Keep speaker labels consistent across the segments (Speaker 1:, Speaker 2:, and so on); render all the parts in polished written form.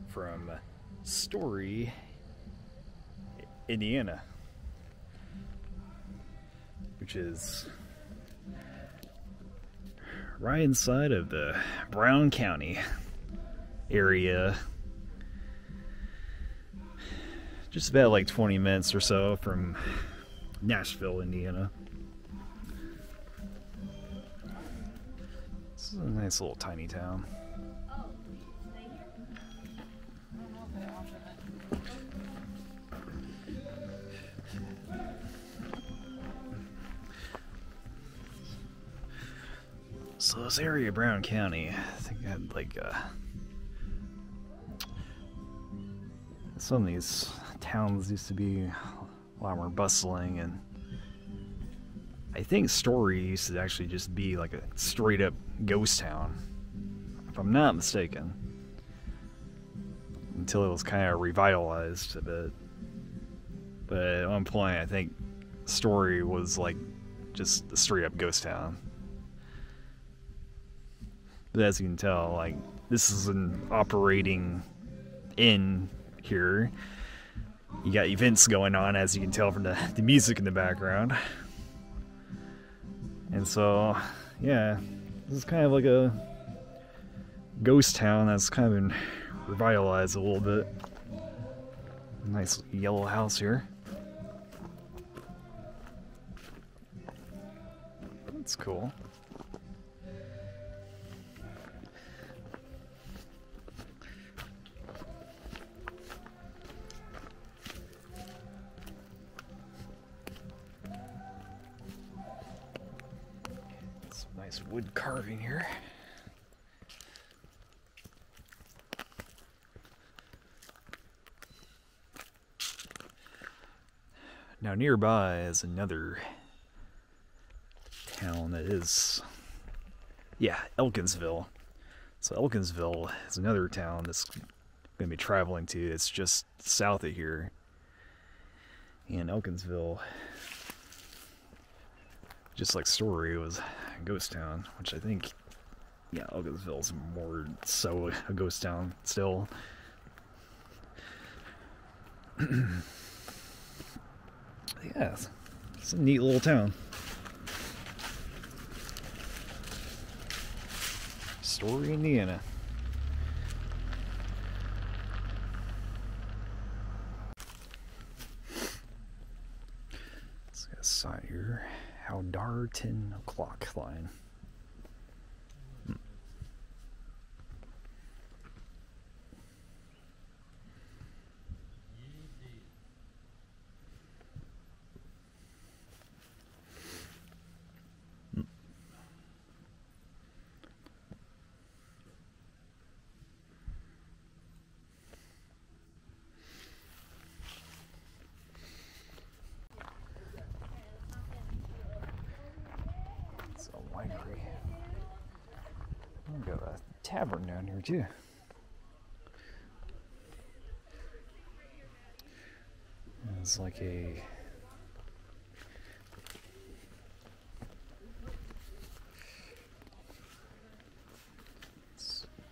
Speaker 1: from Story, Indiana, which is right inside of the Brown County area. Just about like 20 minutes or so from Nashville, Indiana. This is a nice little tiny town. So this area, Brown County, I think I had like some of these towns used to be a lot more bustling, and I think Story used to actually just be like a straight up ghost town, if I'm not mistaken, until it was kind of revitalized a bit. But at one point I think Story was like just a straight up ghost town. But as you can tell, like, this is an operating inn here. You got events going on, as you can tell from the music in the background. And so, yeah, this is kind of like a ghost town that's kind of been revitalized a little bit. Nice yellow house here. That's cool. Nice wood carving here. Now nearby is another town that is, yeah, Elkinsville. So Elkinsville is another town that's going to be traveling to. It's just south of here. And Elkinsville, just like Story, was a ghost town, which I think, yeah, Elkinsville's more so a ghost town still. Yeah, it's a neat little town. Story, Indiana. Let's get a sign here. How dar 10 o'clock line. We've got a tavern down here too. It's like a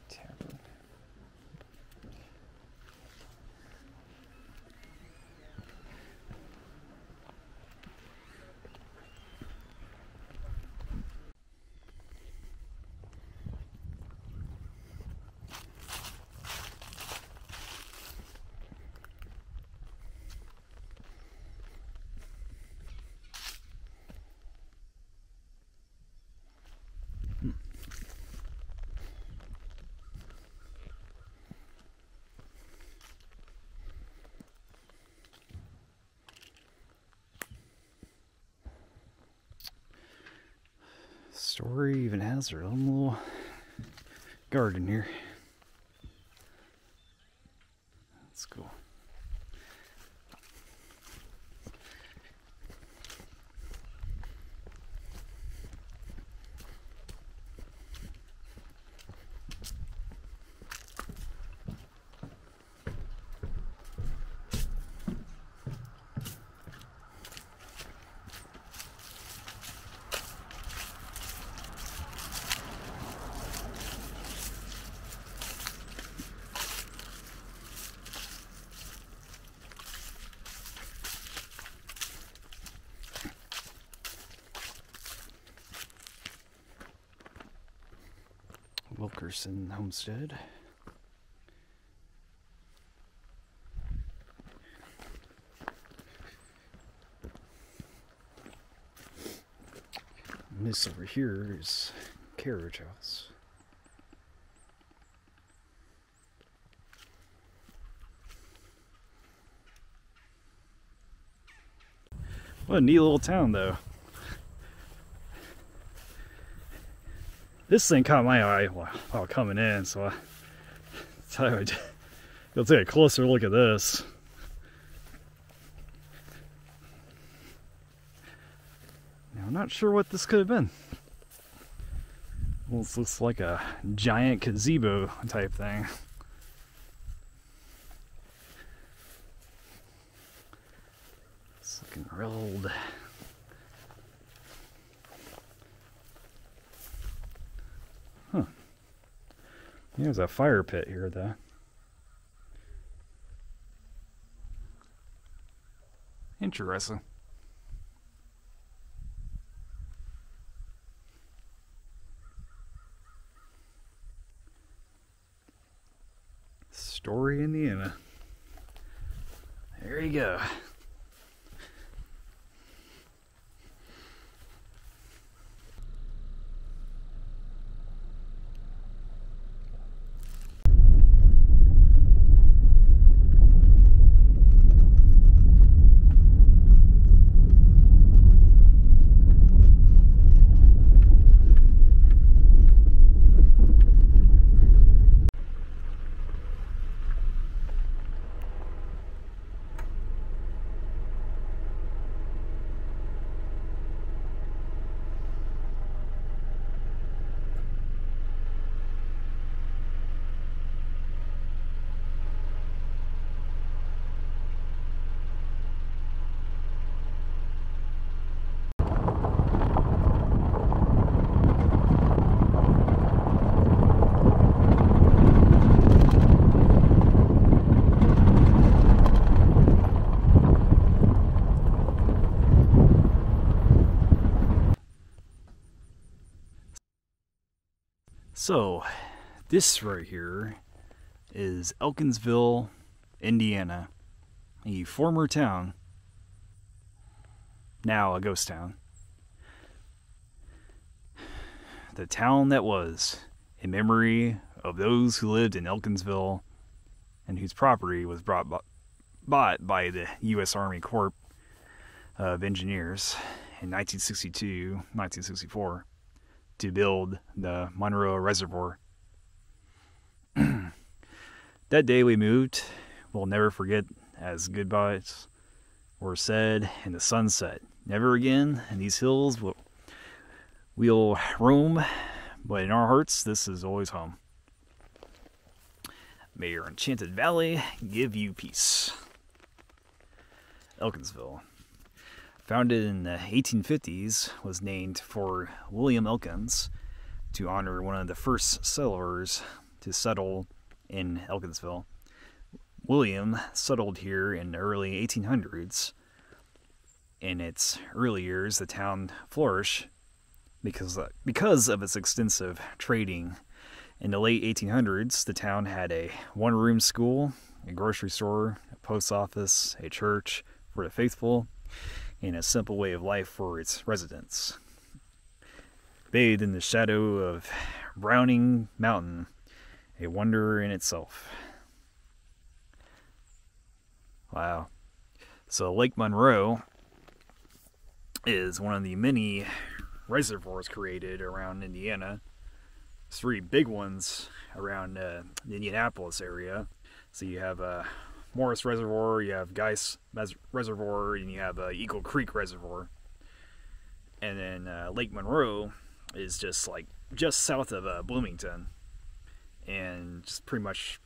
Speaker 1: tavern. Story even has their own little garden here. That's cool. Wilkerson homestead. And this over here is carriage house. What a neat little town, though. This thing caught my eye while coming in, so I thought you'll take a closer look at this. Now, I'm not sure what this could have been. Well, this looks like a giant gazebo type thing. It's looking real old. Huh. There's a fire pit here, though. Interesting. Story, Indiana. There you go. So, this right here is Elkinsville, Indiana, a former town, now a ghost town. The town that was, in memory of those who lived in Elkinsville and whose property was bought by the U.S. Army Corps of Engineers in 1962-1964. To build the Monroe Reservoir. That day we moved, we'll never forget, as goodbyes were said and the sun set. Never again in these hills we'll roam, but in our hearts this is always home. May your enchanted valley give you peace. Elkinsville, founded in the 1850s, was named for William Elkins to honor one of the first settlers to settle in Elkinsville. William settled here in the early 1800s. In its early years, the town flourished because of its extensive trading. In the late 1800s, the town had a one-room school, a grocery store, a post office, a church for the faithful, and a simple way of life for its residents. Bathed in the shadow of Browning Mountain, a wonder in itself. Wow. So Lake Monroe is one of the many reservoirs created around Indiana. There's 3 big ones around the Indianapolis area. So you have Morris Reservoir, you have Geist Reservoir, and you have Eagle Creek Reservoir. And then Lake Monroe is just south of Bloomington, and just pretty much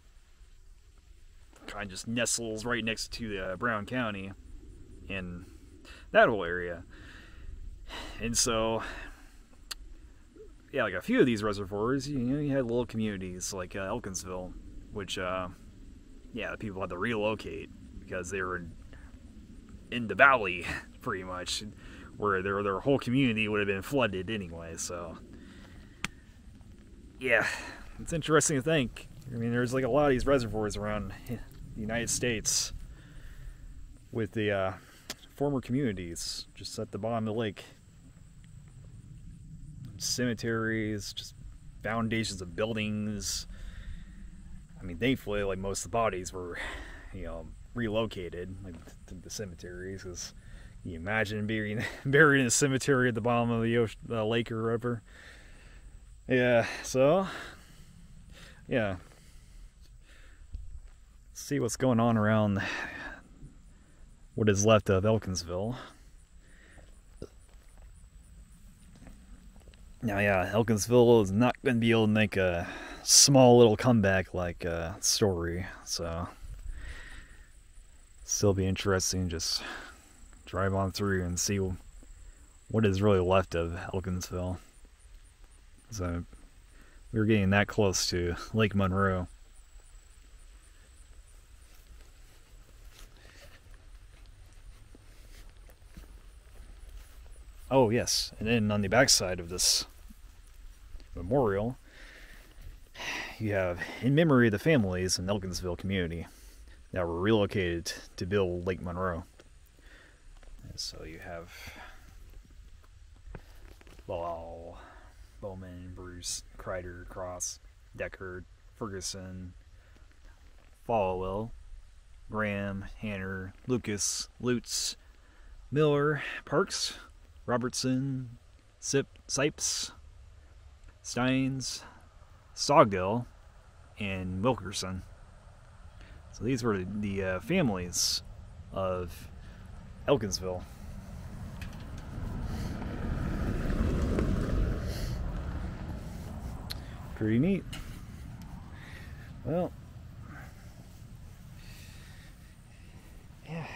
Speaker 1: kind of just nestles right next to Brown County in that whole area. And so, yeah, like a few of these reservoirs, you had little communities like Elkinsville, which yeah, the people had to relocate because they were in the valley, pretty much, where their whole community would have been flooded anyway. So, yeah, it's interesting to think. I mean, there's like a lot of these reservoirs around the United States with the former communities just at the bottom of the lake. Cemeteries, just foundations of buildings. I mean, thankfully, like most of the bodies were, you know, relocated like to the cemeteries. Because can you imagine being buried in a cemetery at the bottom of the ocean, lake or river? Yeah. So, yeah. See what's going on around what is left of Elkinsville. Now, yeah, Elkinsville is not going to be able to make a small little comeback like Story, so still be interesting. Just drive on through and see what is really left of Elkinsville. So we were getting that close to Lake Monroe. Oh yes, and then on the backside of this memorial, you have in memory of the families in the Elkinsville community that were relocated to build Lake Monroe. And so you have Bowman, Bruce, Kreider, Cross, Deckard, Ferguson, Falwell, Graham, Hanner, Lucas, Lutz, Miller, Parks, Robertson, Sipes, Steins, Sawgill, and Wilkerson. So these were the families of Elkinsville. Pretty neat. Well, yeah.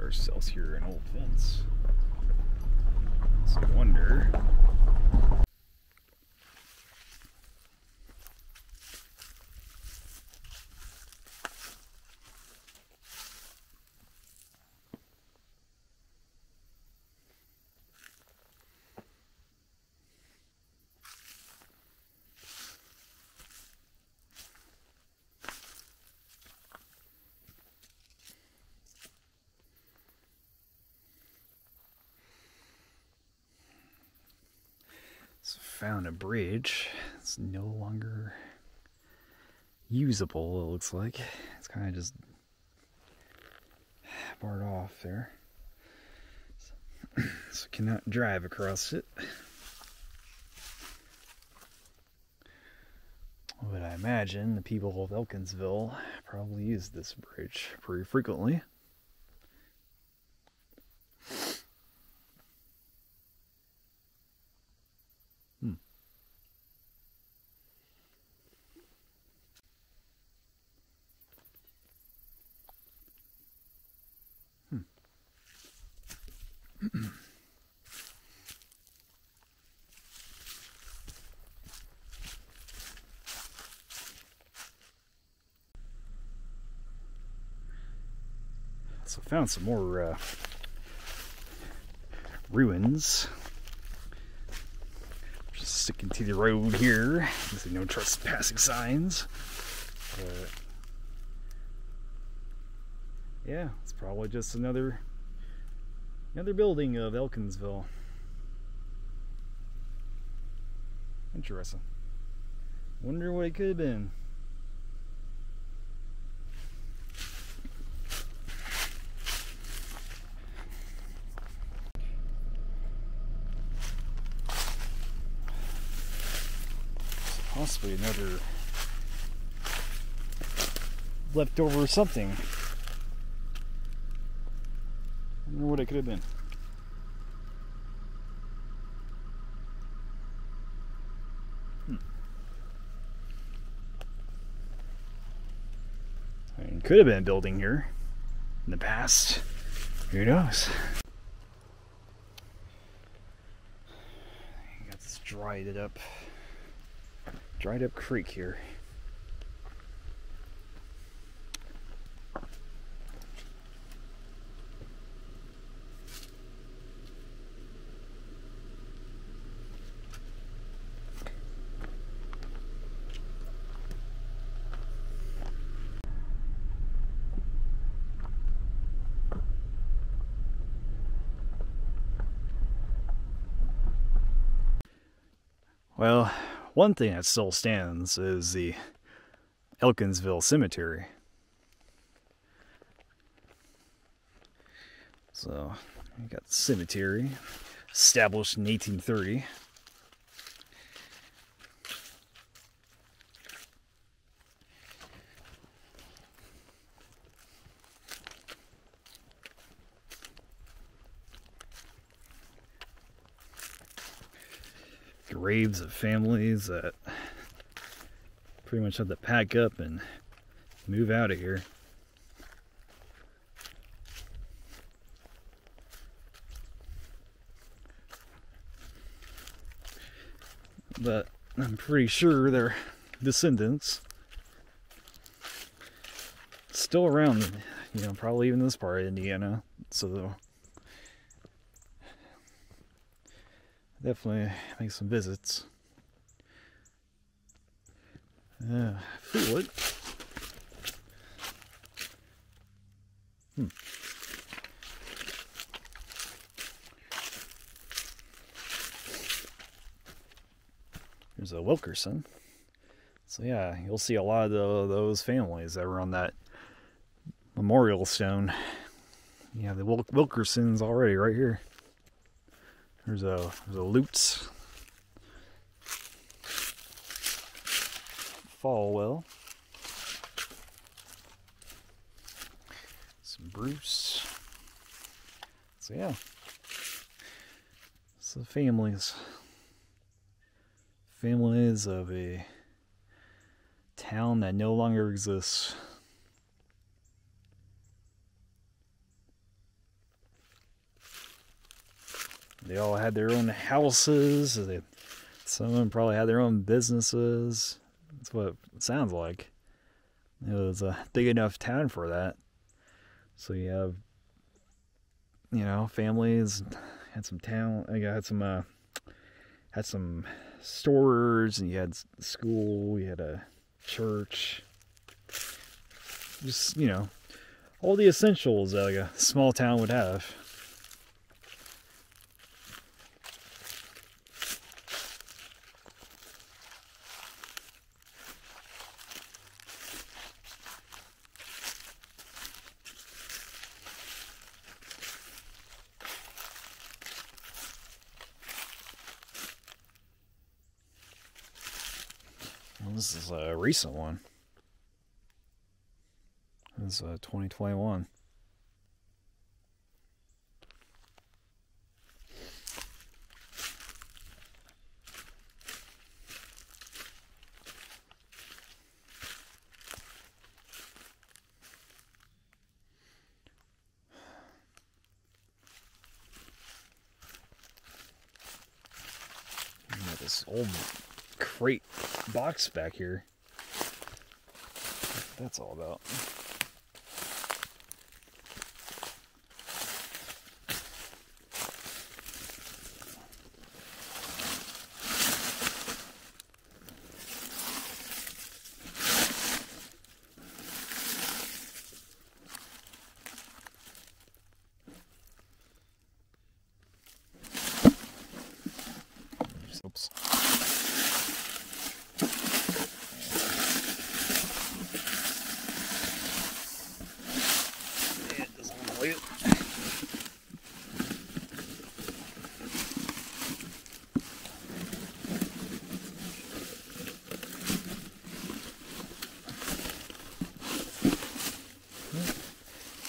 Speaker 1: Ourselves here an old fence. So I wonder. Found a bridge. It's no longer usable, it looks like. It's kind of just barred off there. So cannot drive across it. But I imagine the people of Elkinsville probably use this bridge pretty frequently. So found some more ruins. Just sticking to the road here. There's no trespassing signs. Yeah, it's probably just another building of Elkinsville. Interesting. Wonder what it could have been. Possibly another leftover something. I wonder what it could have been. It could have been a building here in the past. Who knows? Got this dried up creek here. Well, one thing that still stands is the Elkinsville Cemetery. So, you got the cemetery, established in 1830. Graves of families that pretty much had to pack up and move out of here. But I'm pretty sure their descendants still around, you know, probably even this part of Indiana. So definitely make some visits. Fleetwood. There's a Wilkerson. So yeah, you'll see a lot of those families that were on that memorial stone. Yeah, the Wilkersons already right here. There's a Lutz. Falwell. Some Bruce. So yeah. So families of a town that no longer exists. They all had their own houses. Some of them probably had their own businesses. That's what it sounds like. It was a big enough town for that. So you have, you know, families, had some town, had some stores, and you had school, you had a church. Just, you know, all the essentials that like a small town would have. Well, this is a recent one. This is 2021. Got this old crate box back here. What that's all about. Oops. Yeah, it doesn't want to leave it.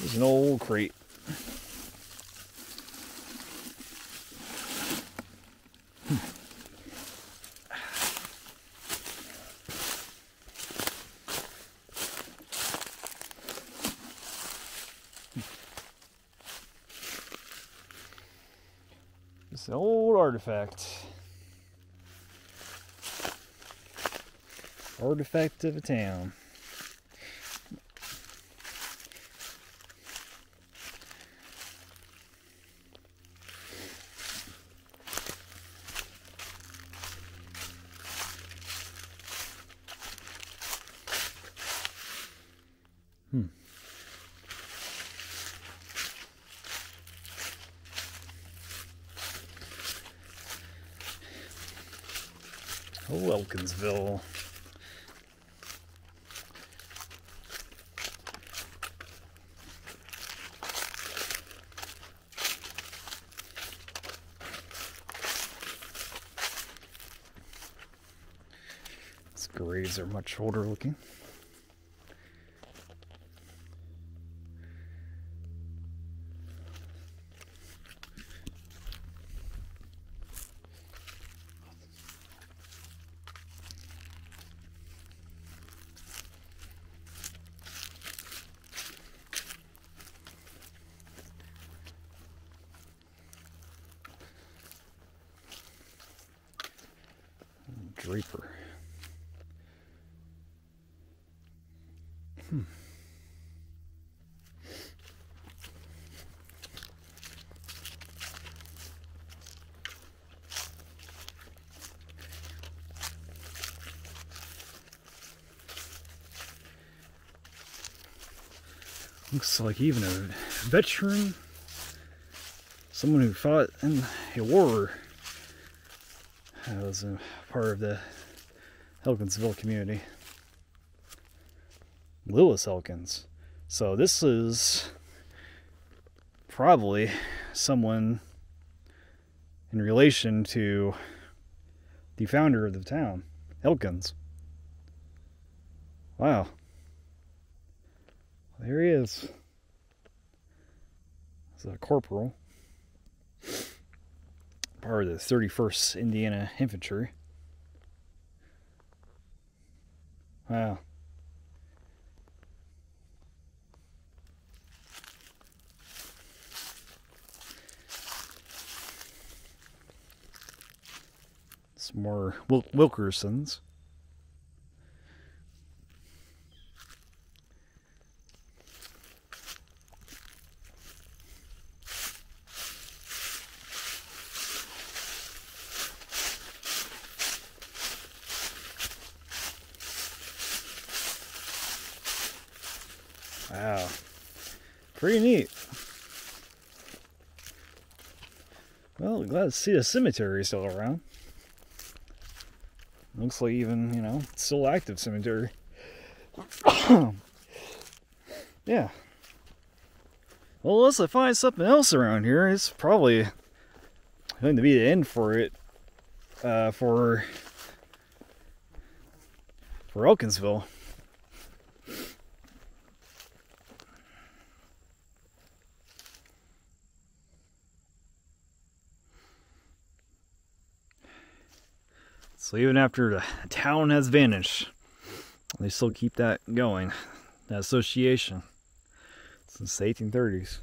Speaker 1: There's an old crate. It's an old artifact. Artifact of a town. Oh, Elkinsville. These graves are much older looking. Draper. Looks like even a veteran, someone who fought in a war, was a part of the Elkinsville community. Lewis Elkins. So this is probably someone in relation to the founder of the town, Elkins. Wow. There he is. He's a corporal. Part of the 31st Indiana Infantry. Wow. Some more Wilkersons. Wow, pretty neat. Well, glad to see the cemetery still around. Looks like even, you know, still active cemetery. Yeah. Well, unless I find something else around here, it's probably going to be the end for it. For Elkinsville. So even after the town has vanished, they still keep that going, that association, since the 1830s.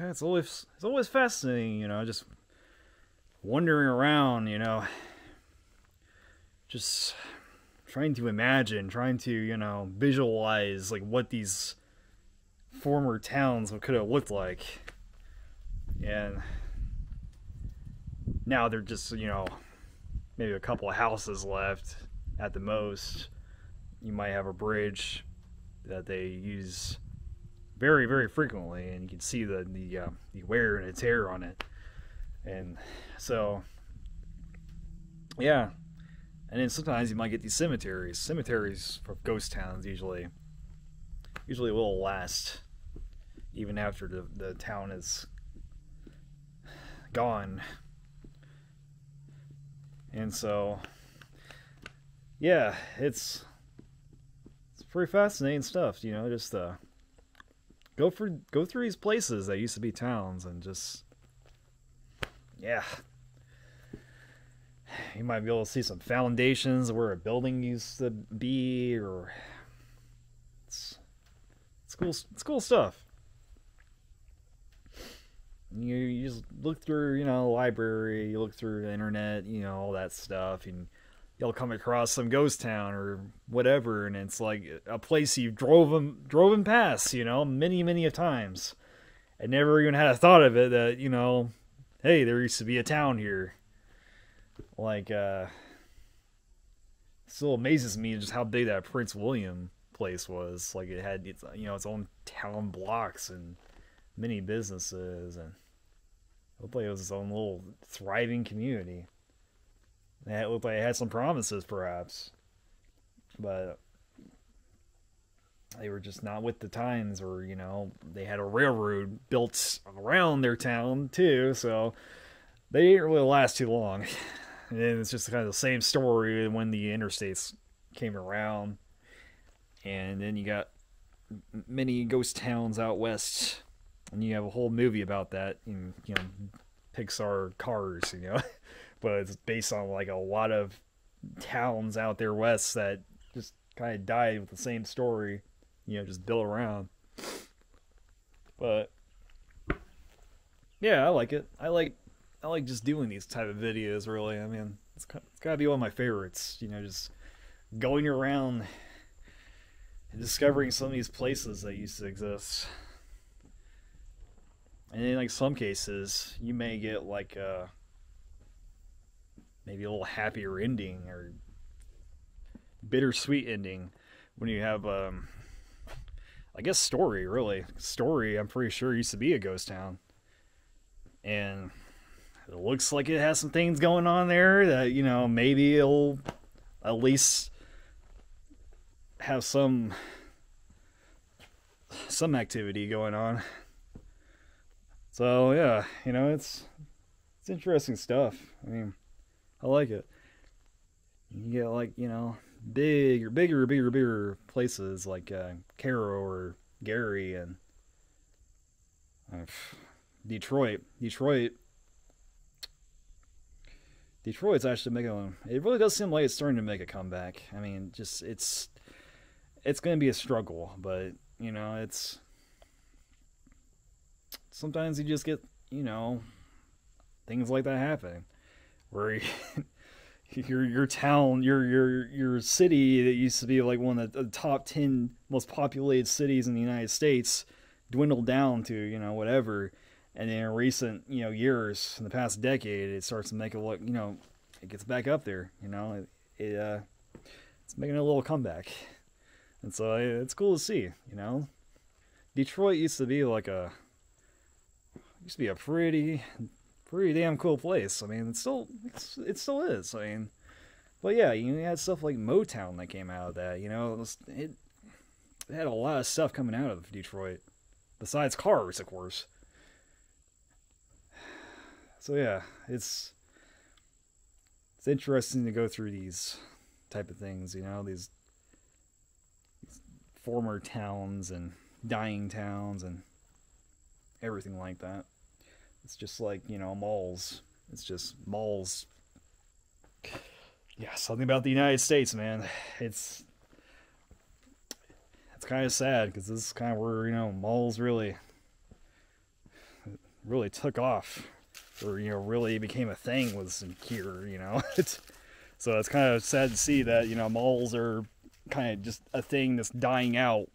Speaker 1: It's always fascinating, you know, just wandering around, you know, just trying to imagine, trying to, you know, visualize like what these former towns could have looked like. And now they're just, you know, maybe a couple of houses left at the most. You might have a bridge that they use very, very frequently, and you can see the wear and tear on it. And so, yeah. And then sometimes you might get these cemeteries. Cemeteries for ghost towns usually will last even after the town is gone. And so, yeah, it's pretty fascinating stuff, you know, just go through these places that used to be towns and just, yeah. You might be able to see some foundations where a building used to be, or it's cool stuff. You just look through, you know, the library, you look through the internet, you know, all that stuff, and you'll come across some ghost town or whatever, and it's like a place you drove past, you know, many a times. I never even had a thought of it that, you know, hey, there used to be a town here. Like, still amazes me just how big that Prince William place was. Like, it had its, you know, its own town blocks and many businesses, and it looked like it was its own little thriving community. It looked like it had some promises, perhaps, but they were just not with the times, or, you know, they had a railroad built around their town too, so they didn't really last too long. And it's just kind of the same story when the interstates came around. And then you got many ghost towns out west. And you have a whole movie about that in, you know, Pixar Cars, you know. But it's based on like a lot of towns out there west that just kind of died with the same story, you know, just built around. But yeah, I like it. I like just doing these type of videos, really. I mean, it's gotta be one of my favorites, you know, just going around and discovering some of these places that used to exist. And in like some cases, you may get like maybe a little happier ending or bittersweet ending when you have I guess Story, really. Story, I'm pretty sure, used to be a ghost town. And it looks like it has some things going on there that, you know, maybe it'll at least have some activity going on. So yeah, you know, it's interesting stuff. I mean, I like it. You get like, you know, bigger places like Caro or Gary and Detroit. Detroit's actually making it really does seem like it's starting to make a comeback. I mean, just it's going to be a struggle, but, you know, it's sometimes you just get, you know, things like that happen where your town, your city that used to be like one of the top 10 most populated cities in the United States dwindled down to, you know, whatever. And in recent, you know, years, in the past decade, it starts to make it look, you know, it gets back up there, you know, it's making a little comeback. And so it's cool to see, you know. Detroit used to be like a pretty damn cool place. I mean, it still is. I mean, but yeah, you had stuff like Motown that came out of that, you know. It had a lot of stuff coming out of Detroit, besides cars, of course. So yeah, it's interesting to go through these type of things, you know, these former towns and dying towns and everything like that. It's just like, you know, malls. It's just malls. Yeah, something about the United States, man. It's kind of sad because this is kind of where, you know, malls really took off. Or, you know, really became a thing was here, you know. So it's kind of sad to see that, you know, malls are kind of just a thing that's dying out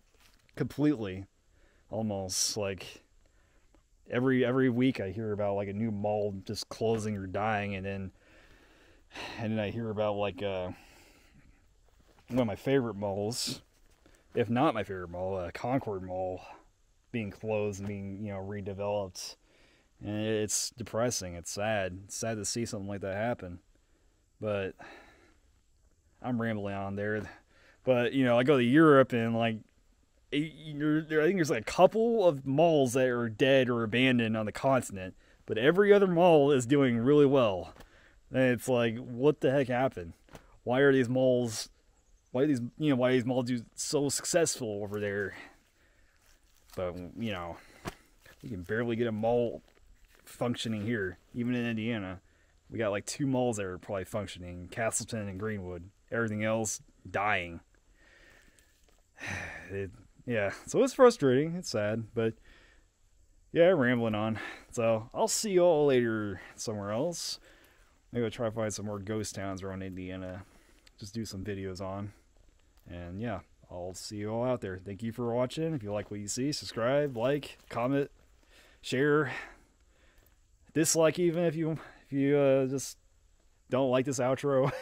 Speaker 1: completely, almost. Like, every week I hear about like a new mall just closing or dying, and then I hear about like one of my favorite malls, if not my favorite mall, Concord Mall, being closed and being, you know, redeveloped. And it's depressing. It's sad. It's sad to see something like that happen. But I'm rambling on there. But, you know, I go to Europe and like I think there's like a couple of malls that are dead or abandoned on the continent, but every other mall is doing really well. And it's like, what the heck happened? Why are these malls why are these malls do so successful over there? But, you know, you can barely get a mall functioning here, even in Indiana. We got like 2 malls that are probably functioning, Castleton and Greenwood. Everything else dying. Yeah, so it's frustrating. It's sad, but yeah, rambling on. So I'll see you all later somewhere else. Maybe I'll try to find some more ghost towns around Indiana. Just do some videos on. And yeah, I'll see you all out there. Thank you for watching. If you like what you see, subscribe, like, comment, share, dislike even if you just don't like this outro.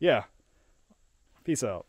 Speaker 1: Yeah. Peace out.